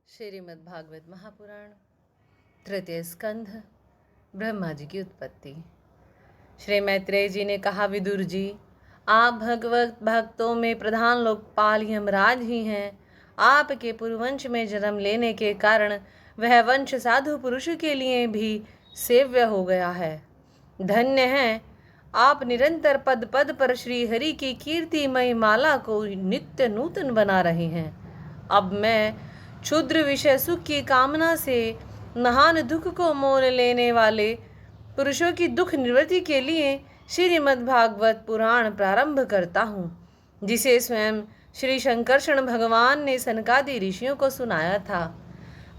श्रीमद् भागवत महापुराण तृतीय स्कंध ब्रह्मा जी की उत्पत्ति। श्री मैत्रेय जी ने कहा, विदुर जी, आप भगवत भक्तों में प्रधान लोकपाल यमराज ही हैं। आपके पुरुवंश में जन्म लेने के कारण वह वंश साधु पुरुष के लिए भी सेव्य हो गया है। धन्य है आप निरंतर पद पद पर श्री हरि की कीर्तिमय माला को नित्य नूतन बना रहे हैं। अब मैं क्षुद्र विषय सुख की कामना से महान दुख को मोल लेने वाले पुरुषों की दुख निवृत्ति के लिए श्रीमद् भागवत पुराण प्रारंभ करता हूँ, जिसे स्वयं श्री शंकरषण भगवान ने सनकादि ऋषियों को सुनाया था।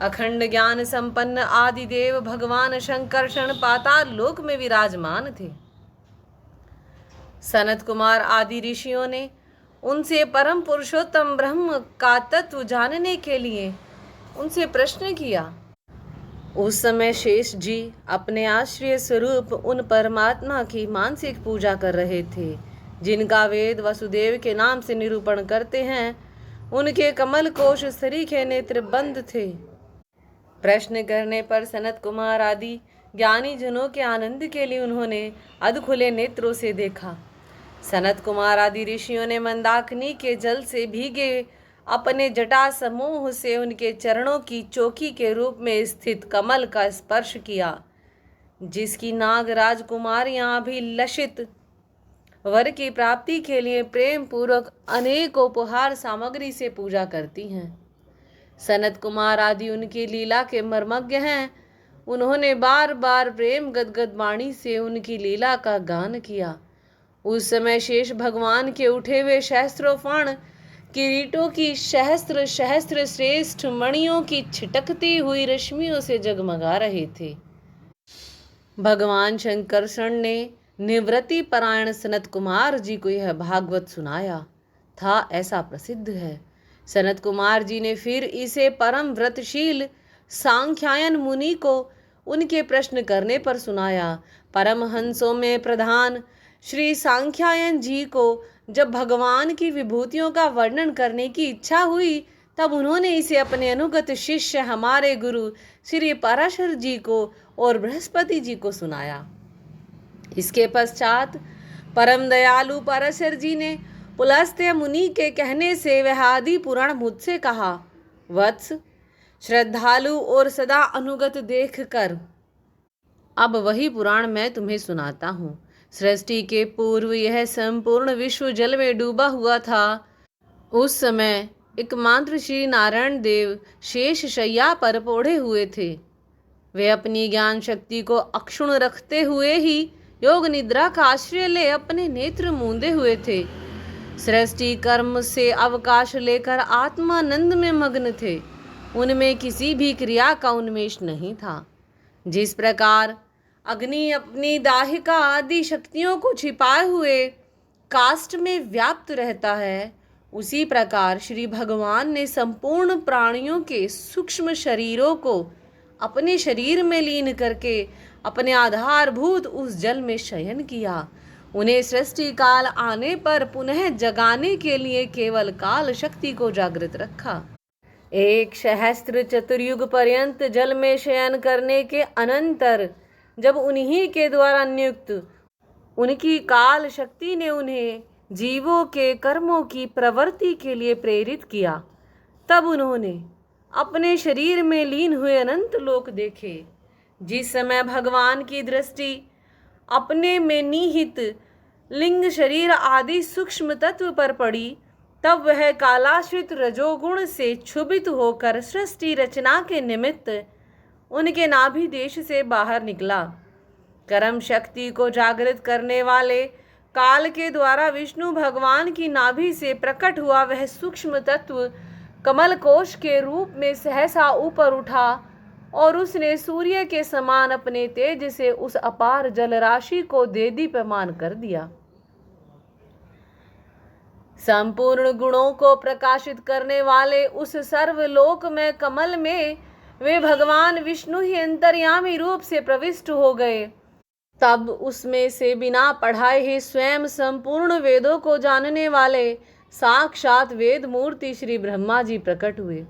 अखंड ज्ञान संपन्न आदिदेव भगवान शंकरषण पाताल लोक में विराजमान थे। सनत कुमार आदि ऋषियों ने उनसे परम पुरुषोत्तम ब्रह्म का तत्व जानने के लिए उनसे प्रश्न किया। उस समय शेष जी अपने आश्रय स्वरूप उन परमात्मा की मानसिक पूजा कर रहे थे, जिनका वेद वसुदेव के नाम से निरूपण करते हैं। उनके कमल कोश सरीखे नेत्र बंद थे। प्रश्न करने पर सनत कुमार आदि ज्ञानी जनों के आनंद के लिए उन्होंने अधखुले नेत्रों से देखा। सनत कुमार आदि ऋषियों ने मंदाकिनी के जल से भीगे अपने जटा समूह से उनके चरणों की चौकी के रूप में स्थित कमल का स्पर्श किया, जिसकी नाग राजकुमारियां अभिलषित वर की प्राप्ति के लिए प्रेम पूर्वक अनेक उपहार सामग्री से पूजा करती हैं। सनत कुमार आदि उनकी लीला के मर्मज्ञ हैं। उन्होंने बार बार प्रेम गदगद वाणी से उनकी लीला का गान किया। उस समय शेष भगवान के उठे हुए सहस्त्रोफण किरीटों की सहस्त्र सहस्त्र श्रेष्ठ मणियों की छिटकती हुई रश्मियों से जगमगा रहे थे। भगवान शंकरषण ने निवृत्ति परायण सनत कुमार जी को यह भागवत सुनाया था, ऐसा प्रसिद्ध है। सनत कुमार जी ने फिर इसे परम व्रतशील सांख्यायन मुनि को उनके प्रश्न करने पर सुनाया। परमहंसों में प्रधान श्री सांख्यायन जी को जब भगवान की विभूतियों का वर्णन करने की इच्छा हुई, तब उन्होंने इसे अपने अनुगत शिष्य हमारे गुरु श्री पराशर जी को और बृहस्पति जी को सुनाया। इसके पश्चात परम दयालु पराशर जी ने पुलस्त्य मुनि के कहने से वह आदि पुराण मुझसे कहा। वत्स, श्रद्धालु और सदा अनुगत देख कर अब वही पुराण मैं तुम्हें सुनाता हूँ। सृष्टि के पूर्व यह संपूर्ण विश्व जल में डूबा हुआ था। उस समय एकमात्र श्री नारायण देव शेष शैया पर पोढ़े हुए थे। वे अपनी ज्ञान शक्ति को अक्षुण्ण रखते हुए ही योग निद्रा का आश्रय ले अपने नेत्र मूंदे हुए थे। सृष्टि कर्म से अवकाश लेकर आत्मानंद में मग्न थे। उनमें किसी भी क्रिया का उन्मेष नहीं था। जिस प्रकार अग्नि अपनी दाहिका आदि शक्तियों को छिपाए हुए काष्ठ में व्याप्त रहता है, उसी प्रकार श्री भगवान ने संपूर्ण प्राणियों के सूक्ष्म शरीरों को अपने शरीर में लीन करके अपने आधारभूत उस जल में शयन किया। उन्हें सृष्टि काल आने पर पुनः जगाने के लिए केवल काल शक्ति को जागृत रखा। एक सहस्त्र चतुर्युग पर्यंत जल में शयन करने के अनंतर जब उन्हीं के द्वारा नियुक्त उनकी काल शक्ति ने उन्हें जीवों के कर्मों की प्रवृत्ति के लिए प्रेरित किया, तब उन्होंने अपने शरीर में लीन हुए अनंत लोक देखे। जिस समय भगवान की दृष्टि अपने में निहित लिंग शरीर आदि सूक्ष्म तत्व पर पड़ी, तब वह कालाश्रित रजोगुण से क्षुभित होकर सृष्टि रचना के निमित्त उनके नाभि देश से बाहर निकला। कर्म शक्ति को जागृत करने वाले काल के द्वारा विष्णु भगवान की नाभि से प्रकट हुआ वह सूक्ष्म तत्व कमल कोश के रूप में सहसा ऊपर उठा और उसने सूर्य के समान अपने तेज से उस अपार जल राशि को देदीप्यमान कर दिया। संपूर्ण गुणों को प्रकाशित करने वाले उस सर्वलोक में कमल में वे भगवान विष्णु ही अंतर्यामी रूप से प्रविष्ट हो गए। तब उसमें से बिना पढ़ाए ही स्वयं संपूर्ण वेदों को जानने वाले साक्षात वेद मूर्ति श्री ब्रह्मा जी प्रकट हुए।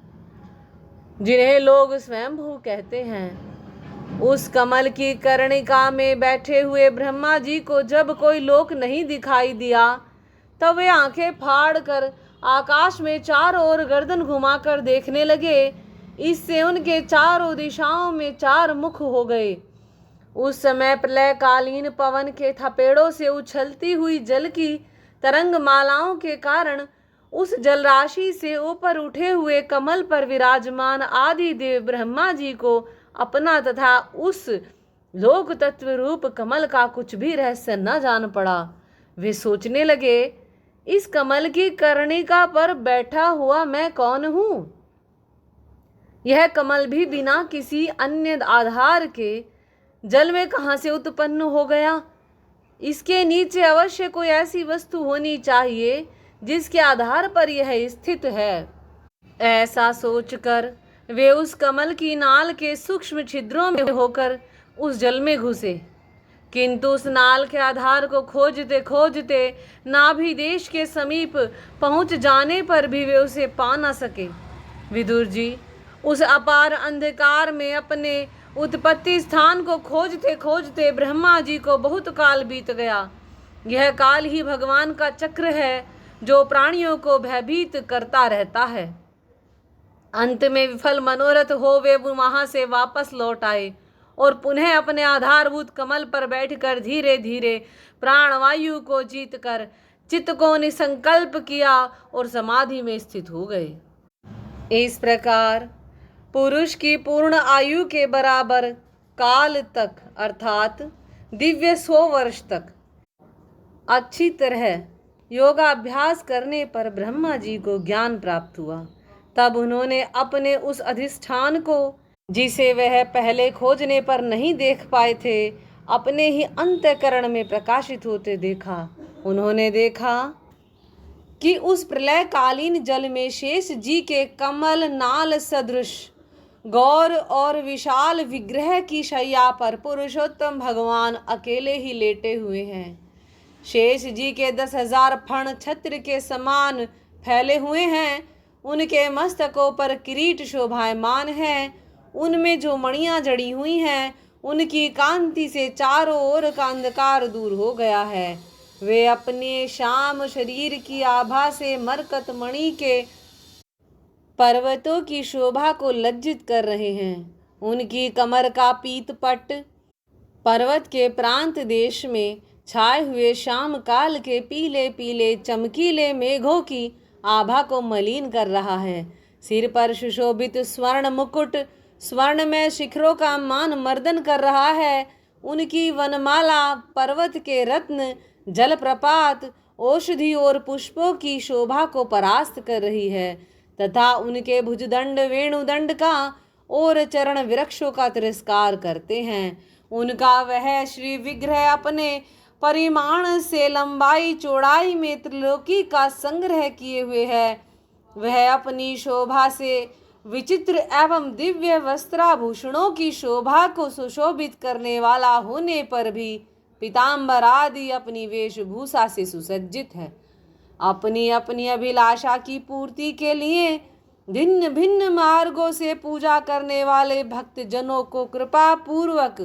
जिन्हें लोग स्वयंभू कहते हैं। उस कमल की कर्णिका में बैठे हुए ब्रह्मा जी को जब कोई लोक नहीं दिखाई दिया, तब वे आंखें फाड़ कर आकाश में चारों ओर गर्दन घुमाकर देखने लगे। इससे उनके चारों दिशाओं में चार मुख हो गए। उस समय प्रलयकालीन पवन के थपेड़ों से उछलती हुई जल की तरंग मालाओं के कारण उस जलराशि से ऊपर उठे हुए कमल पर विराजमान आदि देव ब्रह्मा जी को अपना तथा उस लोक तत्व रूप कमल का कुछ भी रहस्य न जान पड़ा। वे सोचने लगे, इस कमल की कर्णिका पर बैठा हुआ मैं कौन हूँ? यह कमल भी बिना किसी अन्य आधार के जल में कहाँ से उत्पन्न हो गया? इसके नीचे अवश्य कोई ऐसी वस्तु होनी चाहिए जिसके आधार पर यह स्थित है। ऐसा सोचकर वे उस कमल की नाल के सूक्ष्म छिद्रों में होकर उस जल में घुसे, किंतु उस नाल के आधार को खोजते खोजते नाभि देश के समीप पहुंच जाने पर भी वे उसे पा न सके। विदुर जी, उस अपार अंधकार में अपने उत्पत्ति स्थान को खोजते खोजते ब्रह्मा जी को बहुत काल बीत गया। यह काल ही भगवान का चक्र है जो प्राणियों को भयभीत करता रहता है। अंत में विफल मनोरथ हो वे वहां से वापस लौट आए और पुनः अपने आधारभूत कमल पर बैठकर धीरे धीरे प्राणवायु को जीतकर चित्त को निसंकल्प किया और समाधि में स्थित हो गए। इस प्रकार पुरुष की पूर्ण आयु के बराबर काल तक अर्थात दिव्य 100 वर्ष तक अच्छी तरह योगाभ्यास करने पर ब्रह्मा जी को ज्ञान प्राप्त हुआ। तब उन्होंने अपने उस अधिष्ठान को, जिसे वह पहले खोजने पर नहीं देख पाए थे, अपने ही अंतःकरण में प्रकाशित होते देखा। उन्होंने देखा कि उस प्रलयकालीन जल में शेष जी के कमल नाल सदृश गौर और विशाल विग्रह की शैया पर पुरुषोत्तम भगवान अकेले ही लेटे हुए हैं। शेष जी के 10,000 फण छत्र के समान फैले हुए हैं। उनके मस्तकों पर किरीट शोभायमान है। उनमें जो मणियां जड़ी हुई हैं, उनकी कांति से चारों ओर का अंधकार दूर हो गया है। वे अपने श्याम शरीर की आभा से मरकत मणि के पर्वतों की शोभा को लज्जित कर रहे हैं। उनकी कमर का पीतपट पर्वत के प्रांत देश में छाए हुए शाम काल के पीले पीले चमकीले मेघों की आभा को मलिन कर रहा है। सिर पर सुशोभित स्वर्ण मुकुट स्वर्ण में शिखरों का मान मर्दन कर रहा है। उनकी वनमाला पर्वत के रत्न जलप्रपात औषधि और पुष्पों की शोभा को परास्त कर रही है तथा उनके भुजदंड वेणुदंड का और चरण वृक्षों का तिरस्कार करते हैं। उनका वह श्री विग्रह अपने परिमाण से लंबाई चौड़ाई में त्रिलोकी का संग्रह किए हुए है। वह अपनी शोभा से विचित्र एवं दिव्य वस्त्राभूषणों की शोभा को सुशोभित करने वाला होने पर भी पीताम्बर आदि अपनी वेशभूषा से सुसज्जित है। अपनी अपनी अभिलाषा की पूर्ति के लिए भिन्न भिन्न मार्गों से पूजा करने वाले भक्त जनों को कृपा पूर्वक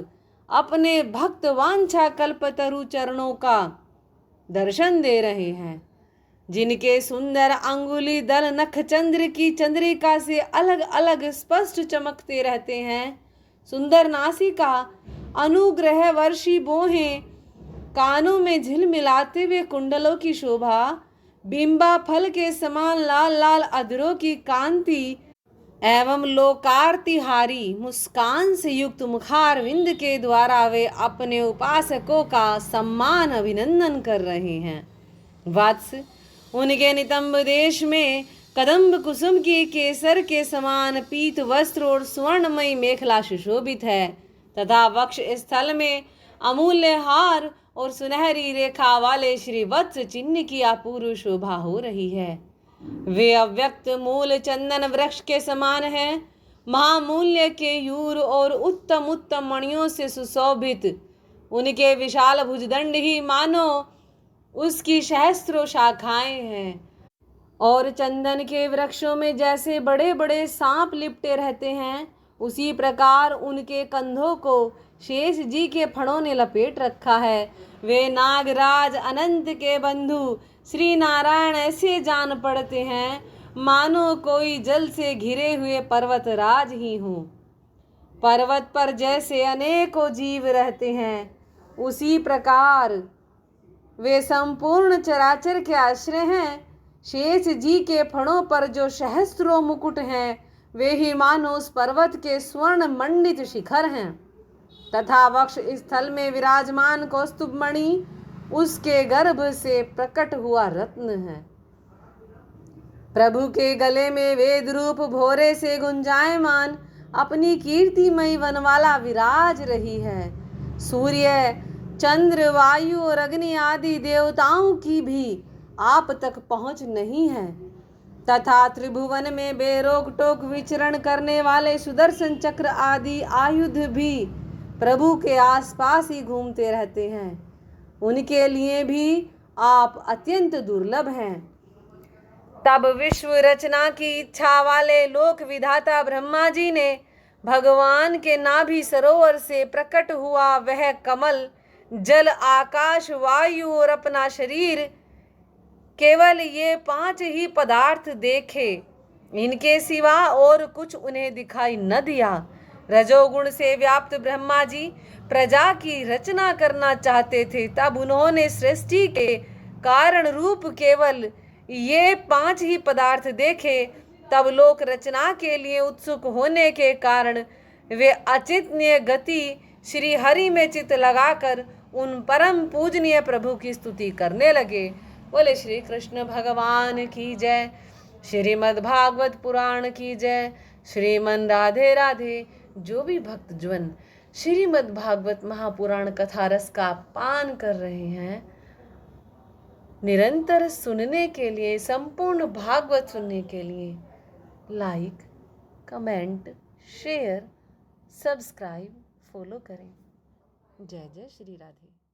अपने भक्त वांछा कल्पतरु चरणों का दर्शन दे रहे हैं, जिनके सुंदर अंगुली दल नख चंद्र की चंद्रिका से अलग अलग स्पष्ट चमकते रहते हैं। सुंदर नासिका अनुग्रह वर्षी बोहें, कानों में झिलमिलाते हुए कुंडलों की शोभा, बिंबा फल के समान लाल लाल अधरों की कांति एवं लोकार्तिहारी मुस्कान से युक्त मुखारविंद के द्वारा वे अपने उपासकों का सम्मान अभिनंदन कर रहे हैं। वत्स, उनके नितंब देश में कदम्ब कुसुम की केसर के समान पीत वस्त्र और स्वर्णमयी मेखला सुशोभित है तथा वक्ष स्थल में अमूल्य हार और सुनहरी रेखा वाले श्री वत्स चिन्ह की अपूर्व शोभा हो रही है। वे अव्यक्त मूल चंदन वृक्ष के समान हैं। महामूल्य के यूर और उत्तम उत्तम मणियों से सुशोभित उनके विशाल भुजदंड ही मानो उसकी सहस्त्रों शाखाएं हैं। और चंदन के वृक्षों में जैसे बड़े बड़े सांप लिपटे रहते हैं, उसी प्रकार उनके कंधों को शेष जी के फणों ने लपेट रखा है। वे नागराज अनंत के बंधु श्री नारायण ऐसे जान पड़ते हैं मानो कोई जल से घिरे हुए पर्वत राज ही हों। पर्वत पर जैसे अनेकों जीव रहते हैं, उसी प्रकार वे संपूर्ण चराचर के आश्रय हैं। शेष जी के फणों पर जो सहस्त्रों मुकुट हैं, वे ही मानो उस पर्वत के स्वर्ण मंडित शिखर हैं, तथा वक्ष स्थल में विराजमान कौस्तुभ मणि उसके गर्भ से प्रकट हुआ रत्न है। प्रभु के गले में वेद रूप भोरे से गुंजायमान अपनी कीर्तिमयी वनमाला विराज रही है। सूर्य, चंद्र, वायु और अग्नि आदि देवताओं की भी आप तक पहुंच नहीं है, तथा त्रिभुवन में बेरोक टोक विचरण करने वाले सुदर्शन चक्र आदि आयुध भी प्रभु के आसपास ही घूमते रहते हैं। उनके लिए भी आप अत्यंत दुर्लभ हैं। तब विश्व रचना की इच्छा वाले लोक विधाता ब्रह्मा जी ने भगवान के नाभि सरोवर से प्रकट हुआ वह कमल, जल, आकाश, वायु और अपना शरीर, केवल ये 5 ही पदार्थ देखे। इनके सिवा और कुछ उन्हें दिखाई न दिया। रजोगुण से व्याप्त ब्रह्मा जी प्रजा की रचना करना चाहते थे। तब उन्होंने सृष्टि के कारण रूप केवल ये 5 ही पदार्थ देखे। तब लोक रचना के लिए उत्सुक होने के कारण वे अचिंत्य गति श्री हरि में चित्त लगाकर उन परम पूजनीय प्रभु की स्तुति करने लगे। बोले श्री कृष्ण भगवान की जय। श्रीमद् भागवत पुराण की जय। श्रीमन राधे राधे। जो भी भक्तजन श्रीमद् भागवत महापुराण कथा रस का पान कर रहे हैं, निरंतर सुनने के लिए, संपूर्ण भागवत सुनने के लिए like, comment, share, subscribe, follow करें। जय जय श्री राधे।